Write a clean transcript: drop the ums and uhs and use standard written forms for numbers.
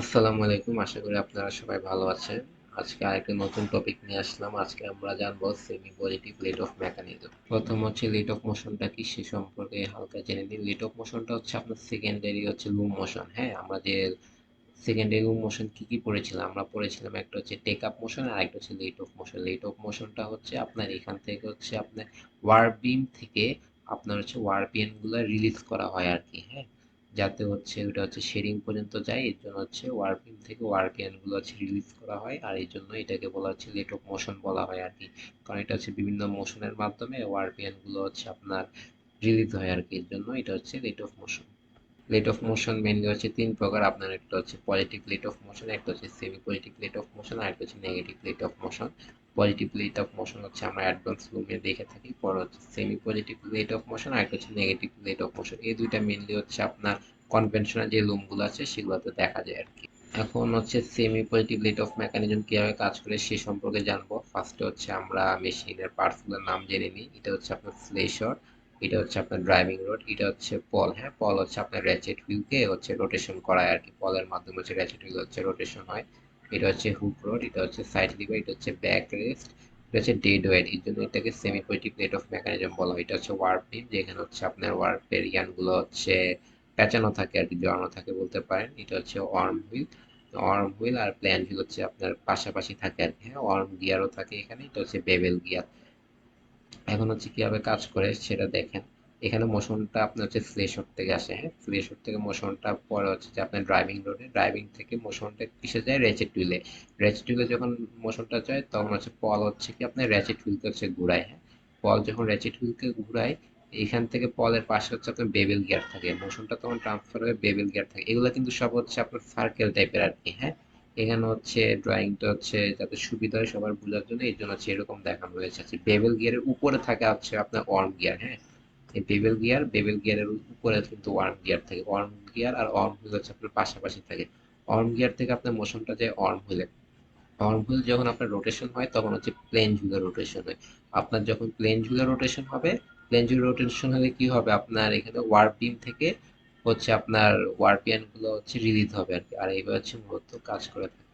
আসসালামু আলাইকুম। আশা করি আপনারা সবাই ভালো আছেন। আজকে আরেকটা নতুন টপিক নিয়ে আসলাম। আজকে আমরা জানবো semi positive rate of mechanism. প্রথম হচ্ছে রেট অফ মোশনটা কি সে সম্পর্কে হালকা জেনে নিই। রেট অফ মোশনটা হচ্ছে আপনার সেকেন্ডারি হচ্ছে লুম মোশন। হ্যাঁ, আমরা যে সেকেন্ডারি লুম মোশন কি কি পড়েছিলাম, আমরা পড়েছিলাম একটা হচ্ছে টেক আপ মোশন আর একটা হচ্ছে rate of motion. Rate of মোশনটা হচ্ছে আপনার এখান থেকে হচ্ছে আপনার ওয়ার বিম থেকে আপনার হচ্ছে ওয়ার পিএন গুলো রিলিজ করা হয় আর কি। হ্যাঁ, যাতে হচ্ছে ওটা হচ্ছে শেডিং পর্যন্ত যায়, এর জন্য হচ্ছে ওয়ারপিং থেকে ওয়ারপিএন গুলো হচ্ছে রিলিজ করা হয়, আর এই জন্য এটাকে বলা হচ্ছে রেট অফ মোশন বলা হয় আর কি। কারণ এটা হচ্ছে বিভিন্ন মোশনের মাধ্যমে ওয়ারপিএন গুলো হচ্ছে আপনার রিলিজ হয় আর কি, এর জন্য এটা হচ্ছে rate of motion. Rate of motion mainly হচ্ছে তিন প্রকার আপনার, একটা হচ্ছে পজিটিভ রেট অফ মোশন, একটা হচ্ছে semi positive rate of motion, আর একটা হচ্ছে negative rate of motion. Positive rate of motion হচ্ছে আমরা অ্যাডভান্স লুমে দেখে থাকি, পরে হচ্ছে semi positive rate of motion, আর একটা হচ্ছে নেগেটিভ রেট অফ মোশন। এই দুইটা মেনলি হচ্ছে আপনার কনভেনশনাল যে লুমগুলো আছে সেগুলোতে দেখা যায় আর কি। এখন হচ্ছে semi positive rate of mechanism কিভাবে কাজ করে সে সম্পর্কে জানবো। ফার্স্টে হচ্ছে আমরা মেশিনের পার্টসগুলোর নাম জেনে নিই। এটা হচ্ছে আপনার ফ্লেশর, এটা হচ্ছে আপনার ড্রাইভিং রড, এটা হচ্ছে পল। হ্যাঁ, পল হচ্ছে আপনার র্যাচেট হুইলকে হচ্ছে রোটেশন করায় আর কি, পলের মাধ্যমে হচ্ছে র্যাচেট হুইল হচ্ছে রোটেশন হয়। এটা হচ্ছে হুক রড, এটা হচ্ছে সাইড লিভার, এটা হচ্ছে ব্যাক রেস্ট, এটা হচ্ছে ডেড ওয়েট। এই জন্য এটাকে semi positive rate of mechanism বলা হয়। এটা হচ্ছে ওয়ার্প বিম, যেখানে হচ্ছে আপনার ওয়ার্পের ইয়ানগুলো হচ্ছে পেঁচানো থাকে আর কি, জড়ানো থাকে বলতে পারেন। এটা হচ্ছে ওয়ার্ম হুইল। ওয়ার্ম হুইল আর প্ল্যান হুইল হচ্ছে আপনার পাশাপাশি থাকে আর কি। হ্যাঁ, ওয়ার্ম গিয়ারও থাকে এখানে, এটা হচ্ছে বেভেল গিয়ার। এখন হচ্ছে কিভাবে কাজ করে সেটা দেখেন। এখানে মোশনটা আপনার হচ্ছে ফ্লেশর থেকে আসে। হ্যাঁ, ফ্লেশর থেকে মোশনটা পরে হচ্ছে যে আপনার ড্রাইভিং রোডে, ড্রাইভিং থেকে মোশনটা কিসে যায়, র্যাচেট হুইলে। র্যাচেট হুইলে যখন মোশনটা যায় তখন হচ্ছে পল হচ্ছে কি আপনার র্যাচেট হুইলকে হচ্ছে ঘুরায়। হ্যাঁ, পল যখন র্যাচেট হুইলকে ঘুরায়, এখান থেকে পলের পাশে হচ্ছে আপনার বেবেল গিয়ার থাকে, মোশনটা তখন ট্রান্সফার হয়ে বেবেল গিয়ার থাকে। এগুলো কিন্তু সব হচ্ছে আপনার সার্কেল টাইপের আর কি। হ্যাঁ, এখানে হচ্ছে ড্রয়িংটা হচ্ছে যাতে সুবিধা হয় সবার বোঝার জন্য, এই জন্য হচ্ছে এরকম দেখানো হয়েছে। বেবেল গিয়ারের উপরে থাকে হচ্ছে আপনার ওয়ার্ম গিয়ার। হ্যাঁ, এই বেবেল গিয়ারের উপরে কিন্তু ওয়ার্ম গিয়ার থাকে। ওয়ার্ম গিয়ার আর ওয়ার্ম হুইল হচ্ছে আপনার পাশাপাশি থাকে। ওয়ার্ম গিয়ার থেকে আপনার মোশনটা যায় ওয়ার্ম হুইলে। ওয়ার্ম হুইল যখন আপনার রোটেশন হয় তখন হচ্ছে প্লেন হুইলের রোটেশন হয়। আপনার যখন প্লেন হুইলের রোটেশন হবে, প্লেন হুইল রোটেশন হলে কি হবে, আপনার এখানে ওয়ার্প বিম থেকে হচ্ছে আপনার ওয়ার্পিয়ান গুলো হচ্ছে রিলিজ হবে আর কি। আর এইভাবে হচ্ছে মূলত কাজ করে থাকে।